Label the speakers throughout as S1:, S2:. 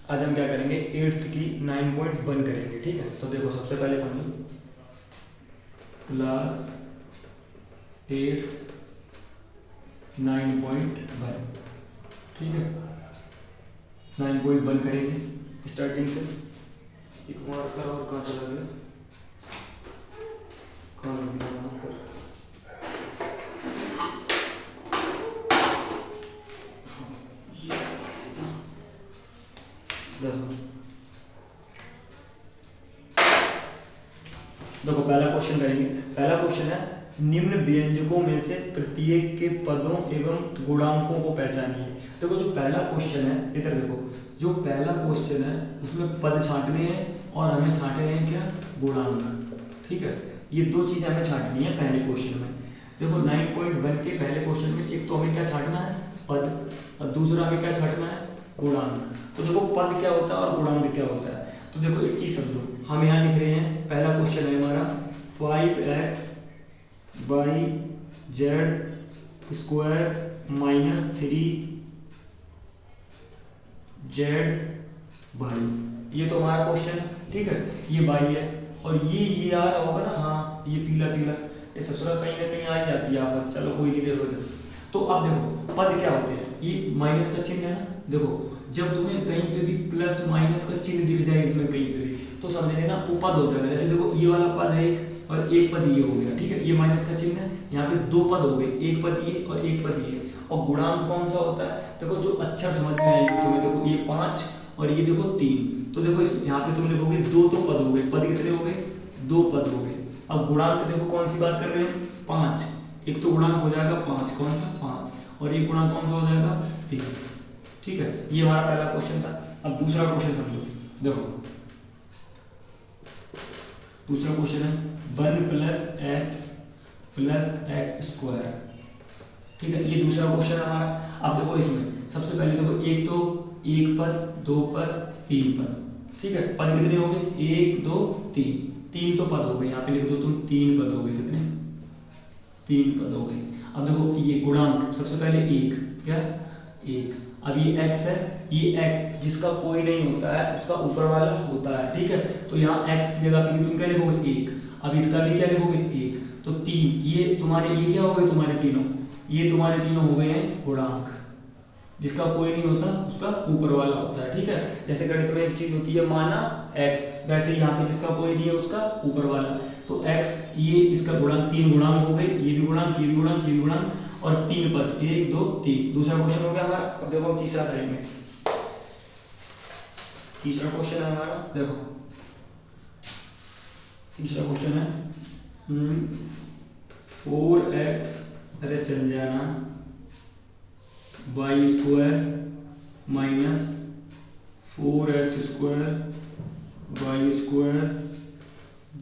S1: आज हम क्या करेंगे, 8th की 9.1 करेंगे। ठीक है, तो देखो सबसे पहले समझो, क्लास 8 9.1। ठीक है, 9.1 करेंगे स्टार्टिंग से। एक मार्कर और कहाँ चला गया, कहाँ रख दिया मार्कर। देखो पहला क्वेश्चन करेंगे। पहला क्वेश्चन है, निम्न व्यंजकों में से प्रत्येक के पदों एवं गुणांकों को पहचानिए। देखो जो पहला क्वेश्चन है, इधर देखो, जो पहला क्वेश्चन है उसमें पद छांटने हैं और हमें छांटने हैं क्या, गुणांक। ठीक है, ये दो चीजें हमें छांटनी है पहले क्वेश्चन में। देखो 9.1 के पहले क्वेश्चन में एक तो हमें क्या छांटना है, पद, और दूसरा हमें क्या छांटना है, गुणांक। तो देखो पद क्या होता है और गुणांक क्या होता है। तो देखो एक चीज समझो, हम यहाँ लिख रहे हैं, पहला क्वेश्चन है हमारा 5x by Z square minus 3z by, ये तो हमारा क्वेश्चन। ठीक है, ये बाई है और ये आ रहा होगा ना, हाँ ये पीला पीला, ये ससुरा कहीं ना कहीं आ ही जाती है आफत। चलो कोई नहीं, देखो इधर। तो अब देखो पद क्या होते हैं, ये माइनस का चिन्ह है ना। देखो जब तुम्हें कहीं पे भी प्लस माइनस का चिन्ह दिख जाए इसमें कहीं पे भी, तो समझ लेना वो पद हो जाएगा। जैसे देखो ये वाला पद है एक, और एक पद ये हो गया। ठीक है, ये माइनस का चिन्ह है, यहाँ पे दो पद हो गए, एक पद ये और एक पद ये। और गुणांक कौन सा होता है, देखो जो अक्षर समझ में आएगी तुम्हें, देखो ये 5 और ये देखो 3। तो देखो इस यहाँ पे तुम लिखोगे दो तो पद हो गए, पद कितने हो गए, दो पद हो गए। अब गुणांक देखो कौन सी बात कर रहे हैं, 5। एक तो गुणांक हो जाएगा 5, कौन सा 5, और एक गुणांक कौन सा हो जाएगा 3। ठीक है, ये हमारा पहला क्वेश्चन था। अब दूसरा क्वेश्चन समझो, देखो दूसरा क्वेश्चन है 1 + x स्क्वायर। ठीक है, ये दूसरा क्वेश्चन है हमारा। अब देखो इसमें सबसे पहले देखो, एक तो एक पद, दो पद, तीन पद। ठीक है, पद कितने हो गए, 1 2 3, 3 तो पद हो गए। यहाँ पे लिख दो तुम 3 पद हो गए, कितने, 3 पद हो गए। अब देखो ये गुणांक, सबसे पहले एक, क्या, एक। अब ये x है, ये x जिसका कोई नहीं होता है उसका ऊपर वाला होता है। ठीक है, तो यहाँ x की जगह पे भी तुम क्या लिखोगे, 1। अब इसका भी क्या लिखोगे, 1। तो 3, ये तुम्हारे, ये क्या हो गए तुम्हारे तीनों, ये तुम्हारे तीनों हो गए हैं गुणांक। जिसका कोई नहीं होता उसका ऊपर वाला होता है। ठीक है, जैसे गणित में एक चीज होती है माना x, वैसे यहाँ पे जिसका कोई नहीं है उसका ऊपर वाला। तो x, ये इसका गुणांक, 3 गुणांक हो गए, ये भी गुणांक, ये भी गुणांक, ये भी गुणांक, और 3 पद, 1 2 3। दूसरा क्वेश्चन हो गया हमारा। अब देखो हम तीसरा करेंगे। तीसरा क्वेश्चन है हमारा, देखो तीसरा क्वेश्चन है 4x, अरे चल जाना, Y square minus 4x square Y square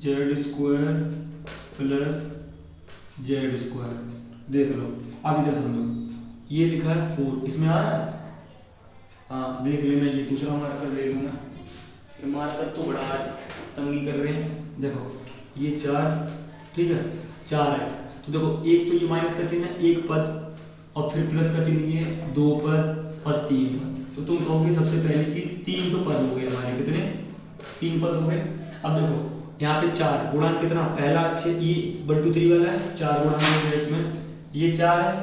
S1: Z square plus Z square. देख लो, अब इधर समझो, ये लिखा है 4, इसमें आ रहा है, हाँ देख लेना। ये दूसरा मार्कर ले लूँगा, ये मार्कर तो बड़ा तंगी कर रहे हैं। देखो ये 4, ठीक है, 4x। तो देखो एक तो ये माइनस का चिन्ह है, एक पद, और फिर प्लस का चिन्ह ये, दो पद और 3 पद। तो तुम कहोगे सबसे पहली चीज, 3 तो पद हो गए हमारे, कितने, 3 पद हो गए। अब देखो यहाँ पे 4 गुणांक कितना, पहला अक्षर ये 1 2 3 वाला है, 4 गुणांक हो गया इसमें, ये 4 है,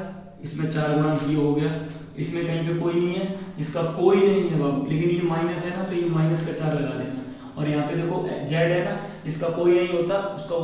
S1: इसमें 4 गुणांक ये हो गया। इसमें कहीं पे कोई नहीं है, जिसका कोई नहीं है बाबू, लेकिन ये माइनस है ना, तो ये माइनस का 4 लगा देना। और यहाँ पे देखो जेड है ना, जिसका कोई नहीं होता उसका